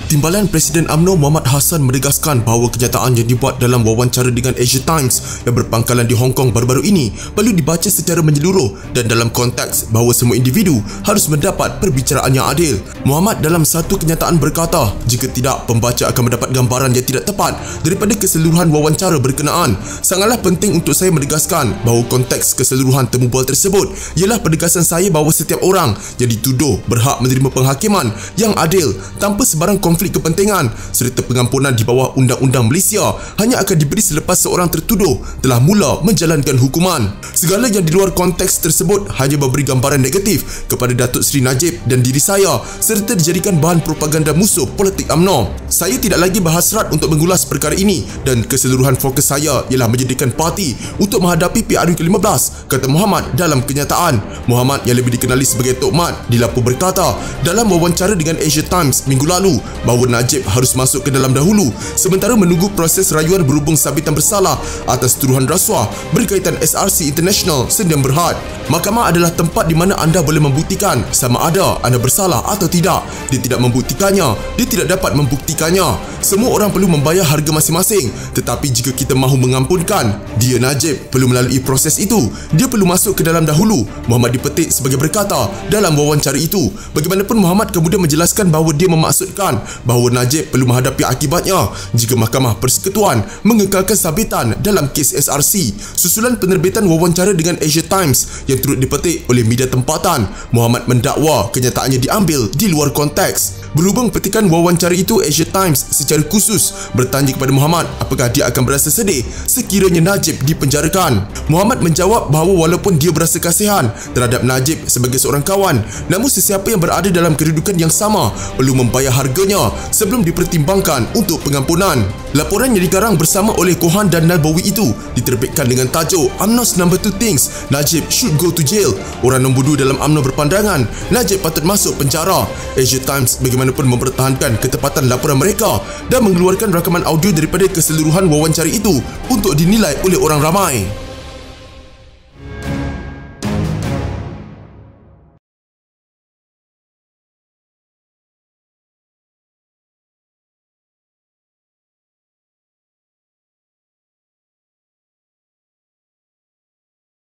Timbalan Presiden UMNO Muhammad Hassan menegaskan bahawa kenyataan yang dibuat dalam wawancara dengan Asia Times yang berpangkalan di Hong Kong baru-baru ini perlu dibaca secara menyeluruh dan dalam konteks bahawa semua individu harus mendapat perbicaraan yang adil. Muhammad dalam satu kenyataan berkata, jika tidak, pembaca akan mendapat gambaran yang tidak tepat daripada keseluruhan wawancara berkenaan. Sangatlah penting untuk saya menegaskan bahawa konteks keseluruhan temu bual tersebut ialah penegasan saya bahawa setiap orang yang dituduh berhak menerima penghakiman yang adil tanpa sebarang konflik kepentingan, serta pengampunan di bawah Undang-Undang Malaysia hanya akan diberi selepas seorang tertuduh telah mula menjalankan hukuman. Segala yang di luar konteks tersebut hanya memberi gambaran negatif kepada Datuk Seri Najib dan diri saya serta dijadikan bahan propaganda musuh politik UMNO. Saya tidak lagi berhasrat untuk mengulas perkara ini dan keseluruhan fokus saya ialah menjadikan parti untuk menghadapi PRU ke-15, kata Muhammad dalam kenyataan. Muhammad yang lebih dikenali sebagai Tok Mat dilaporkan berkata dalam wawancara dengan Asia Times minggu lalu bahawa Najib harus masuk ke dalam dahulu sementara menunggu proses rayuan berhubung sabitan bersalah atas tuduhan rasuah berkaitan SRC International Sdn Bhd. Mahkamah adalah tempat di mana anda boleh membuktikan sama ada anda bersalah atau tidak. Dia tidak membuktikannya, dia tidak dapat membuktikannya. Semua orang perlu membayar harga masing-masing, tetapi jika kita mahu mengampunkan, dia Najib perlu melalui proses itu. Dia perlu masuk ke dalam dahulu. Muhammad dipetik sebagai berkata dalam wawancara itu. Bagaimanapun Muhammad kemudian menjelaskan bahawa dia memaksudkan bahawa Najib perlu menghadapi akibatnya jika Mahkamah Persekutuan mengekalkan sabitan dalam kes SRC. Susulan penerbitan wawancara dengan Asia Times yang turut dipetik oleh media tempatan, Muhammad mendakwa kenyataannya diambil di luar konteks. Berhubung petikan wawancara itu, Asia Times secara khusus bertanya kepada Muhammad apakah dia akan berasa sedih sekiranya Najib dipenjarakan. Muhammad menjawab bahawa walaupun dia berasa kasihan terhadap Najib sebagai seorang kawan, namun sesiapa yang berada dalam kedudukan yang sama perlu membayar harganya sebelum dipertimbangkan untuk pengampunan. Laporan yang dikarang bersama oleh Kohan dan Nalbawi itu diterbitkan dengan tajuk UMNO's Number 2 Things Najib Should Go to Jail. Orang nombor 2 dalam UMNO berpandangan Najib patut masuk penjara. Asia Times bagaimanapun mempertahankan ketepatan laporan mereka dan mengeluarkan rakaman audio daripada keseluruhan wawancara itu untuk dinilai oleh orang ramai.